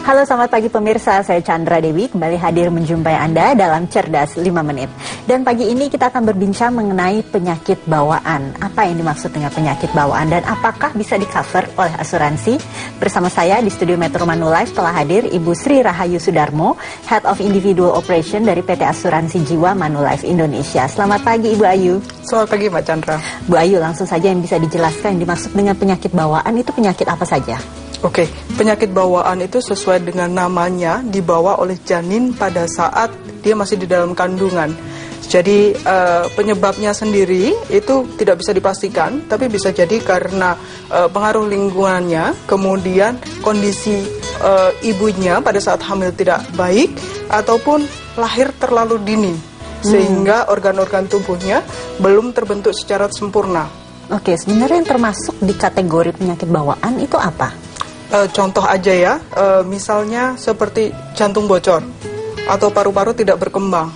Halo, selamat pagi pemirsa, saya Chandra Dewi kembali hadir menjumpai Anda dalam Cerdas 5 Menit. Dan pagi ini kita akan berbincang mengenai penyakit bawaan. Apa yang dimaksud dengan penyakit bawaan dan apakah bisa di-cover oleh asuransi? Bersama saya di studio Metro Manulife telah hadir Ibu Sri Rahayu Sudarmo, Head of Individual Operation dari PT Asuransi Jiwa Manulife Indonesia. Selamat pagi Ibu Ayu. Selamat pagi Mbak Chandra. Bu Ayu, langsung saja yang bisa dijelaskan yang dimaksud dengan penyakit bawaan itu penyakit apa saja? Oke, penyakit bawaan itu sesuai dengan namanya dibawa oleh janin pada saat dia masih di dalam kandungan. Jadi penyebabnya sendiri itu tidak bisa dipastikan, tapi bisa jadi karena pengaruh lingkungannya, kemudian kondisi ibunya pada saat hamil tidak baik, ataupun lahir terlalu dini, sehingga organ-organ tubuhnya belum terbentuk secara sempurna. Oke, sebenarnya yang termasuk di kategori penyakit bawaan itu apa? Contoh aja ya, misalnya seperti jantung bocor, atau paru-paru tidak berkembang,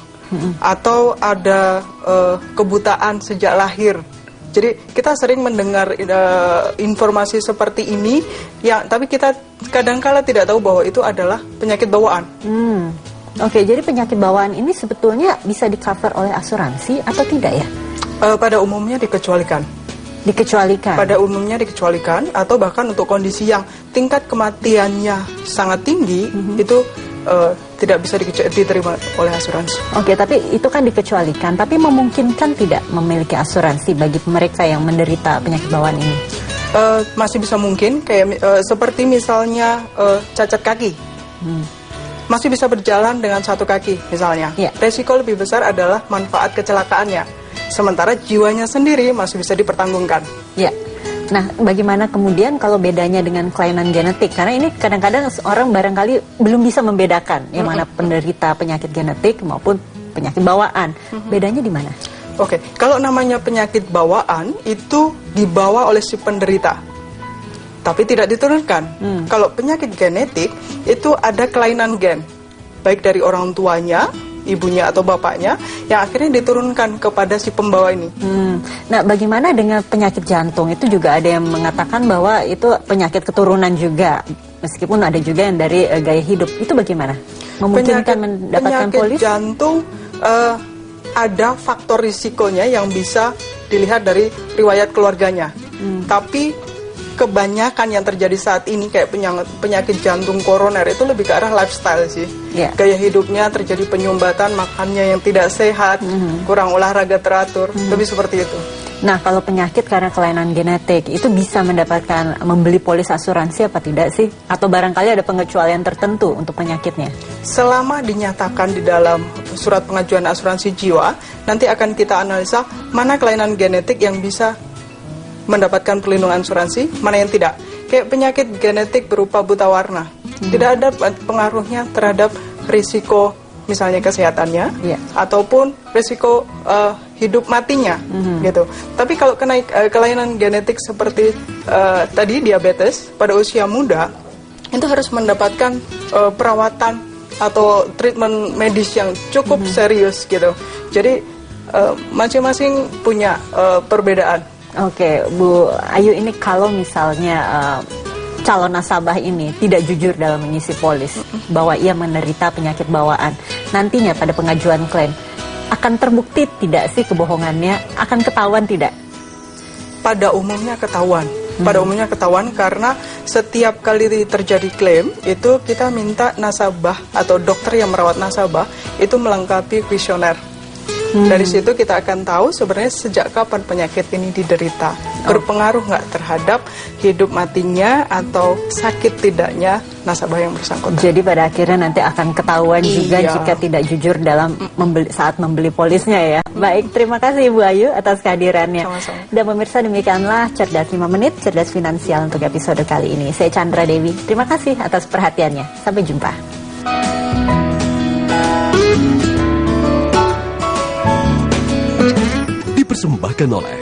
atau ada kebutaan sejak lahir. Jadi kita sering mendengar informasi seperti ini, ya, tapi kita kadang-kala tidak tahu bahwa itu adalah penyakit bawaan. Oke, jadi penyakit bawaan ini sebetulnya bisa di-cover oleh asuransi atau tidak ya? Pada umumnya dikecualikan. Dikecualikan? Pada umumnya dikecualikan, atau bahkan untuk kondisi yang tingkat kematiannya sangat tinggi, itu tidak bisa diterima oleh asuransi. Oke, tapi itu kan dikecualikan, tapi memungkinkan tidak memiliki asuransi bagi mereka yang menderita penyakit bawaan ini? Masih bisa mungkin, kayak seperti misalnya cacat kaki. Masih bisa berjalan dengan satu kaki misalnya. Ya. Resiko lebih besar adalah manfaat kecelakaannya. Sementara jiwanya sendiri masih bisa dipertanggungkan. Ya. Nah, bagaimana kemudian kalau bedanya dengan kelainan genetik? Karena ini kadang-kadang orang barangkali belum bisa membedakan yang mana penderita penyakit genetik maupun penyakit bawaan. Bedanya di mana? Oke, kalau namanya penyakit bawaan itu dibawa oleh si penderita, tapi tidak diturunkan. Kalau penyakit genetik itu ada kelainan gen, baik dari orang tuanya, ibunya atau bapaknya, yang akhirnya diturunkan kepada si pembawa ini. Nah, bagaimana dengan penyakit jantung? Itu juga ada yang mengatakan bahwa itu penyakit keturunan juga, meskipun ada juga yang dari gaya hidup. Itu bagaimana? Memungkinkan mendapatkan polis? Penyakit jantung ada faktor risikonya yang bisa dilihat dari riwayat keluarganya. Tapi kebanyakan yang terjadi saat ini kayak penyakit jantung koroner itu lebih ke arah lifestyle sih. Gaya hidupnya terjadi penyumbatan, makannya yang tidak sehat, kurang olahraga teratur, lebih seperti itu. Nah, kalau penyakit karena kelainan genetik itu bisa mendapatkan membeli polis asuransi apa tidak sih? Atau barangkali ada pengecualian tertentu untuk penyakitnya? Selama dinyatakan di dalam surat pengajuan asuransi jiwa, nanti akan kita analisa mana kelainan genetik yang bisa mendapatkan perlindungan asuransi, mana yang tidak. Kayak penyakit genetik berupa buta warna, tidak ada pengaruhnya terhadap risiko misalnya kesehatannya, ataupun risiko hidup matinya, gitu. Tapi kalau kelainan genetik seperti tadi diabetes pada usia muda, itu harus mendapatkan perawatan atau treatment medis yang cukup serius, gitu. Jadi masing-masing punya perbedaan. Oke, Bu Ayu, ini kalau misalnya calon nasabah ini tidak jujur dalam mengisi polis bahwa ia menderita penyakit bawaan, nantinya pada pengajuan klaim akan terbukti tidak sih kebohongannya, akan ketahuan tidak? Pada umumnya ketahuan. Pada umumnya ketahuan karena setiap kali terjadi klaim itu kita minta nasabah atau dokter yang merawat nasabah itu melengkapi kuesioner. Dari situ kita akan tahu sebenarnya sejak kapan penyakit ini diderita, berpengaruh nggak terhadap hidup matinya atau sakit tidaknya nasabah yang bersangkutan. Jadi pada akhirnya nanti akan ketahuan juga jika tidak jujur dalam saat membeli polisnya ya. Baik, terima kasih Ibu Ayu atas kehadirannya. Sama-sama. Dan pemirsa, demikianlah Cerdas 5 Menit, Cerdas Finansial untuk episode kali ini. Saya Chandra Dewi, terima kasih atas perhatiannya. Sampai jumpa. Dipersembahkan oleh